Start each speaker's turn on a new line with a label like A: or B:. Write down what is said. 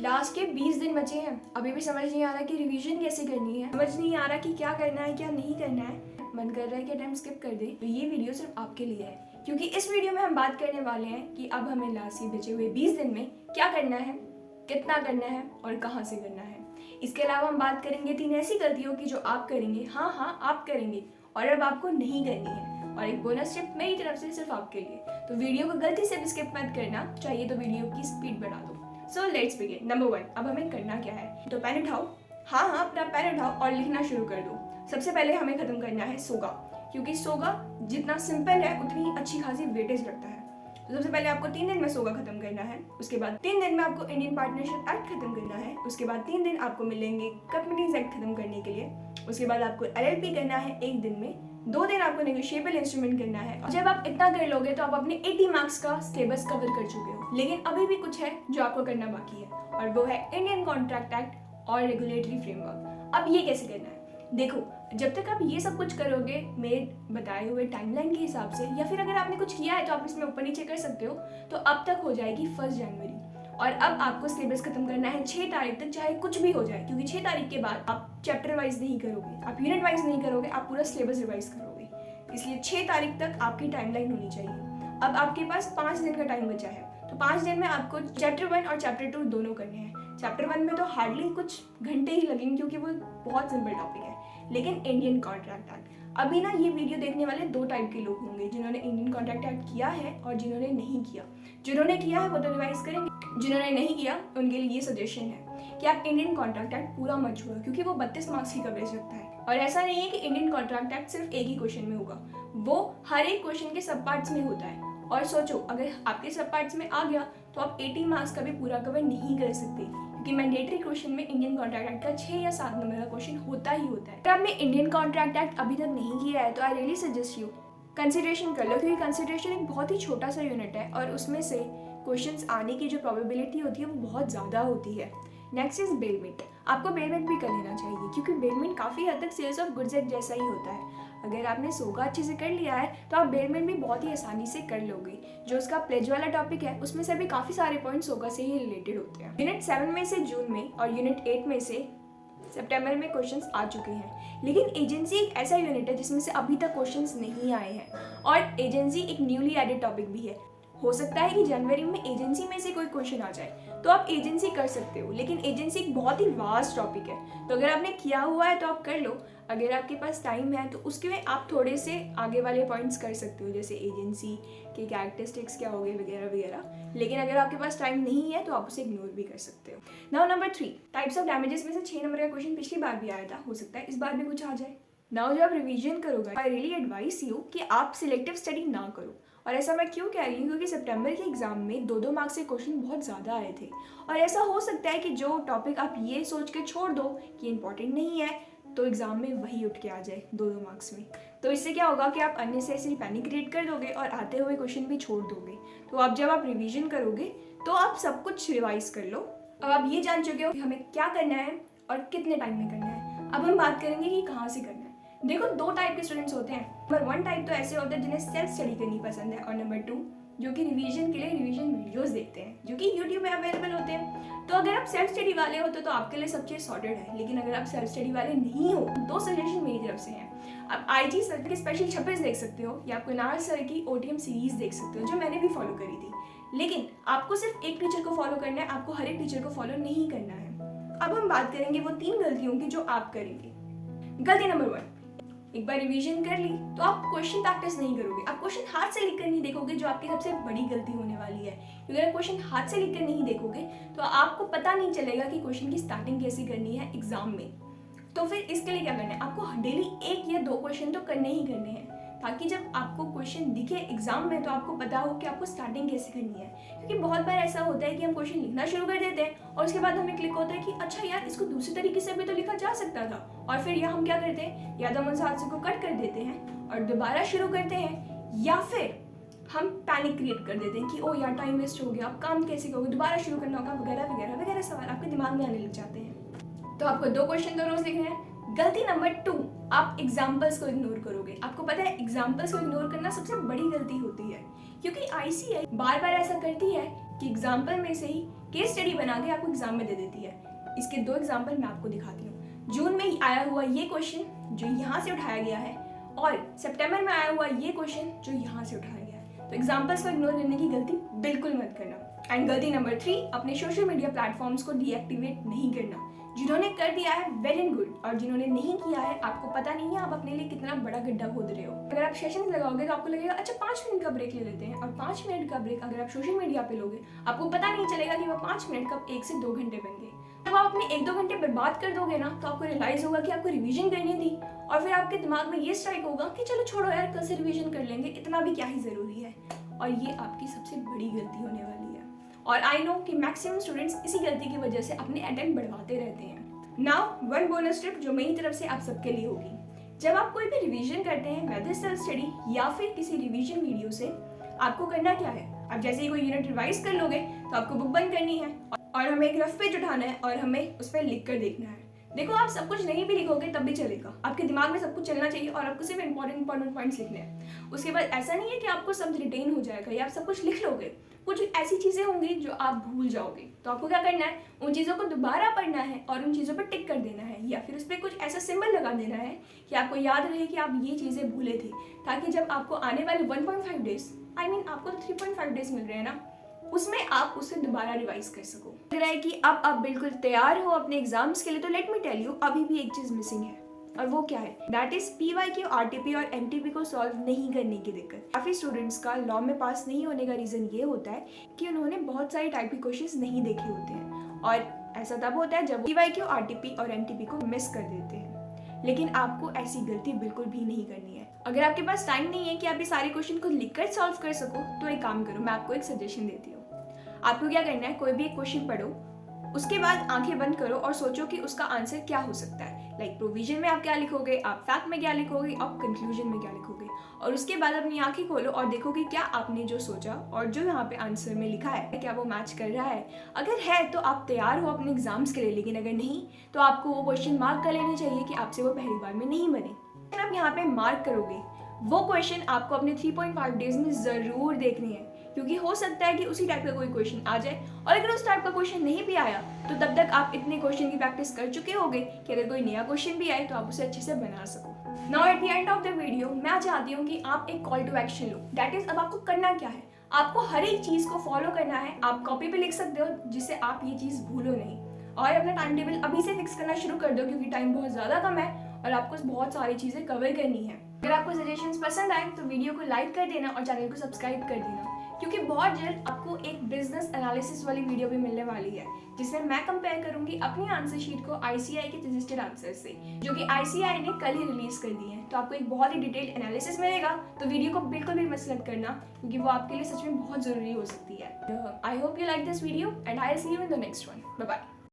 A: Last के 20 दिन बचे हैं, अभी भी समझ नहीं आ रहा कि रिवीजन कैसे करनी है, समझ नहीं आ रहा कि क्या करना है क्या नहीं करना है, मन कर रहा है कि टाइम स्किप कर दे। तो ये वीडियो सिर्फ आपके लिए है, क्योंकि इस वीडियो में हम बात करने वाले हैं कि अब हमें लास्ट के बचे हुए 20 दिन में क्या करना है, कितना करना है और कहाँ से करना है। इसके अलावा हम बात करेंगे 3 ऐसी गलतियों की जो आप करेंगे, हाँ आप करेंगे और अब आपको नहीं करनी है, और एक बोनस टिप मेरी तरफ से सिर्फ आपके लिए। तो वीडियो को गलती से भी स्किप मत करना, चाहिए तो वीडियो की स्पीड बढ़ा दो। So let's begin. नंबर 1, अब हमें करना क्या है। तो पेन उठाओ, हाँ अपना पेन उठाओ और लिखना शुरू कर दो। सबसे पहले हमें खत्म करना है सोगा, क्योंकि सोगा जितना सिंपल है उतनी अच्छी खासी वेटेज रखता है। तो सबसे पहले आपको 3 दिन में सोगा खत्म करना है, उसके बाद 3 दिन में आपको इंडियन पार्टनरशिप एक्ट खत्म करना है, उसके बाद 3 दिन आपको मिलेंगे कम्युनिटीज एक्ट खत्म करने के लिए, उसके बाद आपको LLP करना है 1 दिन में, 2 दिन आपको नेगोशिएबल इंस्ट्रूमेंट करना है। और जब आप इतना कर लोगे तो आप अपने 80 मार्क्स का सिलेबस कवर कर चुके हो। लेकिन अभी भी कुछ है जो आपको करना बाकी है, और वो है इंडियन कॉन्ट्रैक्ट एक्ट और रेगुलेटरी फ्रेमवर्क। अब ये कैसे करना है, देखो जब तक आप ये सब कुछ करोगे मेरे बताए हुए टाइमलाइन के हिसाब से, या फिर अगर आपने कुछ किया है तो आप इसमें ऊपर नीचे कर सकते हो, तो अब तक हो जाएगी 1 जनवरी। और अब आपको सिलेबस खत्म करना है 6 तारीख तक, चाहे कुछ भी हो जाए, क्योंकि 6 तारीख के बाद आप चैप्टर वाइज नहीं करोगे, आप यूनिट वाइज नहीं करोगे, आप पूरा सिलेबस रिवाइज करोगे। इसलिए 6 तारीख तक आपकी टाइमलाइन होनी चाहिए। अब आपके पास 5 दिन का टाइम बचा है, तो 5 दिन में आपको चैप्टर 1 और चैप्टर 2 दोनों करने हैं। चैप्टर 1 में तो हार्डली कुछ घंटे ही लगेंगे, क्योंकि वो बहुत सिंपल टॉपिक है। लेकिन इंडियन कॉन्ट्रैक्ट एक्ट, अभी ना ये वीडियो देखने वाले 2 टाइप के लोग होंगे, जिन्होंने इंडियन कॉन्ट्रैक्ट एक्ट किया है और जिन्होंने नहीं किया। जिन्होंने किया है वो तो रिवाइज करेंगे, जिन्होंने नहीं किया उनके लिए ये सजेशन है कि आप इंडियन कॉन्ट्रैक्ट एक्ट पूरा मत छोड़ो, क्योंकि वो 32 मार्क्स की कवरेज रखता है। और ऐसा नहीं है कि इंडियन कॉन्ट्रैक्ट एक्ट सिर्फ एक ही क्वेश्चन में होगा, वो हर एक क्वेश्चन के सब पार्ट्स में होता है। और सोचो अगर आपके सब पार्ट्स में आ गया तो आप 80 मार्क्स का भी पूरा कवर नहीं कर सकते, क्योंकि मैंडेटरी क्वेश्चन में इंडियन कॉन्ट्रैक्ट एक्ट का 6 या 7 नंबर का क्वेश्चन होता ही होता है। अगर आपने इंडियन कॉन्ट्रैक्ट एक्ट अभी तक नहीं किया है तो I really suggest you consideration कर लो, क्योंकि कंसिडरेशन एक बहुत ही छोटा सा यूनिट है और उसमें से क्वेश्चंस आने की जो प्रोबेबिलिटी होती है वो बहुत ज़्यादा होती है। Next is bailment. आपको बेलमेंट भी कर लेना चाहिए, क्योंकि बेलमेंट काफ़ी हद तक सेल्स ऑफ गुड्स एक्ट जैसा ही होता है। अगर आपने सोगा अच्छे से कर लिया है तो आप बेलमेंट भी बहुत ही आसानी से कर लोगे। जो उसका प्लेज वाला टॉपिक है उसमें से भी काफ़ी सारे पॉइंट सोगा से ही रिलेटेड होते हैं। यूनिट 7 में से जून में और यूनिट 8 में से सितंबर में क्वेश्चंस आ चुके हैं। लेकिन एजेंसी एक ऐसा यूनिट है जिसमें से अभी तक क्वेश्चंस नहीं आए हैं, और एजेंसी एक न्यूली एडेड टॉपिक भी है। हो सकता है कि जनवरी में एजेंसी में से कोई क्वेश्चन आ जाए तो आप एजेंसी कर सकते हो, लेकिन एजेंसी एक बहुत ही वास्ट टॉपिक है। तो अगर आपने किया हुआ है तो आप कर लो, अगर आपके पास टाइम है तो उसके में आप थोड़े से आगे वाले पॉइंट्स कर सकते हो, जैसे एजेंसी के कैरेक्टरिस्टिक्स क्या हो गए वगैरह वगैरह। लेकिन अगर आपके पास टाइम नहीं है तो आप उसे इग्नोर भी कर सकते हो। Now number 3, types of damages में से 6 नंबर का क्वेश्चन पिछली बार भी आया था, हो सकता है इस बार भी कुछ आ जाए। नाउ जब आप रिवीजन करोगे आई रियली एडवाइस यू कि आप सिलेक्टिव स्टडी ना करो। और ऐसा मैं क्यों कह रही हूँ, क्योंकि सितंबर के एग्जाम में 2-2 मार्क्स के क्वेश्चन बहुत ज़्यादा आए थे, और ऐसा हो सकता है कि जो टॉपिक आप ये सोच के छोड़ दो कि इंपॉर्टेंट नहीं है, तो एग्जाम में वही उठ के आ जाए 2-2 मार्क्स में। तो इससे क्या होगा कि आप अननेसेसरी पैनिक क्रिएट कर दोगे और आते हुए क्वेश्चन भी छोड़ दोगे। तो अब जब आप रिवीजन करोगे तो आप सब कुछ रिवाइज कर लो। अब आप ये जान चुके हो कि हमें क्या करना है और कितने टाइम में करना है। अब हम बात करेंगे कि कहाँ से करना है। देखो 2 टाइप के स्टूडेंट्स होते हैं। नंबर 1 टाइप तो ऐसे होते हैं जिन्हें सेल्फ स्टडी करनी पसंद है, और नंबर 2 जो कि रिवीजन के लिए रिवीजन वीडियोस देखते हैं, जो कि यूट्यूब में अवेलेबल होते हैं। तो अगर आप सेल्फ स्टडी वाले हो तो आपके लिए सब चीज़ सॉर्टेड है। लेकिन अगर आप सेल्फ स्टडी वाले नहीं हो, 2 सजेशन मेरी तरफ से हैं। आप IG सर के स्पेशल 26 देख सकते हो, या आप कुणाल सर की OTM सीरीज देख सकते हो, जो मैंने भी फॉलो करी थी। लेकिन आपको सिर्फ एक टीचर को फॉलो करना है, आपको हर एक टीचर को फॉलो नहीं करना है। अब हम बात करेंगे वो 3 गलतियों की जो आप करेंगे। गलती नंबर 1, एक बार रिवीजन कर ली तो आप क्वेश्चन प्रैक्टिस नहीं करोगे, आप क्वेश्चन हाथ से लिखकर नहीं देखोगे, जो आपकी सबसे बड़ी गलती होने वाली है। क्योंकि अगर क्वेश्चन हाथ से लिखकर नहीं देखोगे तो आपको पता नहीं चलेगा कि क्वेश्चन की स्टार्टिंग कैसे करनी है एग्जाम में। तो फिर इसके लिए क्या करना है, आपको डेली 1 या 2 क्वेश्चन तो करने ही करने हैं, ताकि जब आपको क्वेश्चन दिखे एग्जाम में तो आपको पता हो कि आपको स्टार्टिंग कैसे करनी है। क्योंकि बहुत बार ऐसा होता है कि हम क्वेश्चन लिखना शुरू कर देते हैं और उसके बाद हमें क्लिक होता है कि अच्छा यार इसको दूसरे तरीके से भी तो लिखा जा सकता था, और फिर या हम क्या करते हैं, या तो हम उस हादसे को कट कर देते हैं और दोबारा शुरू करते हैं, या फिर हम पैनिक क्रिएट कर देते हैं कि ओ यार टाइम वेस्ट हो गया, आप काम कैसे करोगे, दोबारा शुरू करना होगा वगैरह वगैरह वगैरह सवाल आपके दिमाग में आने लग जाते हैं। तो आपको 2 क्वेश्चन तो रोज लिखने हैं। गलती नंबर 2, आप एग्जाम्पल्स को इग्नोर करोगे। आपको पता है एग्जाम्पल्स को इग्नोर करना सबसे बड़ी गलती होती है, क्योंकि ICAI बार बार ऐसा करती है कि एग्जाम्पल में से ही केस स्टडी बना के आपको एग्जाम में दे देती है। इसके 2 एग्जाम्पल मैं आपको दिखाती हूँ। जून में आया हुआ ये क्वेश्चन जो यहाँ से उठाया गया है और सितंबर में आया हुआ ये क्वेश्चन जो यहाँ से उठाया गया है। तो एग्जाम्पल्स को इग्नोर करने की गलती बिल्कुल मत करना। एंड गलती नंबर 3, अपने सोशल मीडिया प्लेटफॉर्म्स को डीएक्टिवेट नहीं करना। जिन्होंने कर दिया है वेल एंड गुड, और जिन्होंने नहीं किया है आपको पता नहीं है आप अपने लिए कितना बड़ा गड्ढा खोद रहे हो। अगर आप सेशन लगाओगे तो आपको लगेगा अच्छा 5 मिनट का ब्रेक ले लेते हैं, और 5 मिनट का ब्रेक अगर आप सोशल मीडिया पे लोगे आपको पता नहीं चलेगा कि वो 5 मिनट कब 1 से 2 घंटे बन गए। जब आप अपने 1-2 घंटे बर्बाद कर दोगे ना तो आपको रियलाइज होगा कि आपको रिवीजन करनी थी, और फिर आपके दिमाग में ये स्ट्राइक होगा कि चलो छोड़ो यार, कल से रिवीजन कर लेंगे, इतना भी क्या ही जरूरी है। और ये आपकी सबसे बड़ी गलती होने वाली है। और आई नो कि मैक्सिमम स्टूडेंट्स इसी गलती की वजह से अपने अटेम्प्ट बढ़वाते रहते हैं। नाउ वन बोनस टिप जो मेरी तरफ से आप सबके लिए होगी। जब आप कोई भी रिवीजन करते हैं, वेदर सेल्फ स्टडी या फिर किसी रिवीजन वीडियो से, आपको करना क्या है, आप जैसे ही कोई यूनिट रिवाइज कर लोगे तो आपको बुक बंद करनी है और हमें एक रफ पेज उठाना है और हमें उस पर लिख कर देखना है। देखो आप सब कुछ नहीं भी लिखोगे तब भी चलेगा, आपके दिमाग में सब कुछ चलना चाहिए और आपको सिर्फ इंपॉर्टेंट पॉइंट्स लिखने हैं। उसके बाद ऐसा नहीं है कि आपको सब रिटेन हो जाएगा या आप सब कुछ लिख लोगे, कुछ ऐसी चीज़ें होंगी जो आप भूल जाओगे। तो आपको क्या करना है, उन चीज़ों को दोबारा पढ़ना है और उन चीज़ों पर टिक कर देना है, या फिर उस पर कुछ ऐसा सिंबल लगा देना है कि आपको याद रहे कि आप ये चीज़ें भूले थे, ताकि जब आपको आने वाले 1.5 डेज, आपको तो 3.5 डेज मिल रहे हैं ना, उसमें आप उसे दोबारा रिवाइज कर सको। लग रहा है कि अब आप बिल्कुल तैयार हो अपने एग्जाम्स के लिए, तो लेट मी टेल यू अभी भी एक चीज़ मिसिंग है, और वो क्या है, दैट इज PYQ, RTP और MTP को सॉल्व नहीं करने की दिक्कत। काफ़ी स्टूडेंट्स का लॉ में पास नहीं होने का रीज़न ये होता है कि उन्होंने बहुत सारे टाइप के क्वेश्चंस नहीं देखे होते हैं, और ऐसा तब होता है जब PYQ, RTP और MTP को मिस कर देते हैं। लेकिन आपको ऐसी गलती बिल्कुल भी नहीं करनी है। अगर आपके पास टाइम नहीं है कि आप ये सारे क्वेश्चन को लिखकर सॉल्व कर सको, तो एक काम करो, मैं आपको एक सजेशन देती हूँ। आपको क्या करना है, कोई भी एक क्वेश्चन पढ़ो, उसके बाद आंखें बंद करो और सोचो कि उसका आंसर क्या हो सकता है। लाइक प्रोविजन में आप क्या लिखोगे, आप फैक्ट में क्या लिखोगे, आप कंक्लूजन में क्या लिखोगे, और उसके बाद अपनी आंखें खोलो और देखो कि क्या आपने जो सोचा और जो यहाँ पे आंसर में लिखा है क्या वो मैच कर रहा है। अगर है तो आप तैयार हो अपने एग्जाम्स के लिए, लेकिन अगर नहीं तो आपको वो क्वेश्चन मार्क कर लेने चाहिए कि आपसे वो पहली बार में नहीं बने। अगर आप यहाँ पे मार्क करोगे वो क्वेश्चन आपको अपने 3.5 डेज में ज़रूर देखने हैं, क्योंकि हो सकता है कि उसी टाइप का कोई क्वेश्चन आ जाए, और अगर उस टाइप का क्वेश्चन नहीं भी आया तो तब तक आप इतने क्वेश्चन की प्रैक्टिस कर चुके होगे कि अगर कोई नया क्वेश्चन भी आए तो आप उसे अच्छे से बना सको। Now at the end of the video मैं चाहती हूँ कि आप एक कॉल टू एक्शन लो। दैट इज, अब आपको करना क्या है, आपको हर एक चीज़ को फॉलो करना है। आप कॉपी पे लिख सकते हो जिससे आप ये चीज़ भूलो नहीं, और अपना टाइम टेबल अभी से फिक्स करना शुरू कर दो, क्योंकि टाइम बहुत ज़्यादा कम है और आपको बहुत सारी चीज़ें कवर करनी है। अगर आपको सजेशंस पसंद आए तो वीडियो को लाइक कर देना और चैनल को सब्सक्राइब कर देना, क्योंकि बहुत जल्द आपको एक बिजनेस एनालिसिस वाली वीडियो भी मिलने वाली है, जिसमें मैं कंपेयर करूंगी अपनी आंसर शीट को ICAI के सजेस्टेड आंसर से, जो कि ICAI ने कल ही रिलीज कर दी है। तो आपको एक बहुत ही डिटेल्ड एनालिसिस मिलेगा, तो वीडियो को बिल्कुल भी मिस मत करना, क्योंकि वो आपके लिए सच में बहुत जरूरी हो सकती है। I hope you like this video and I will see you in the next one. Bye bye.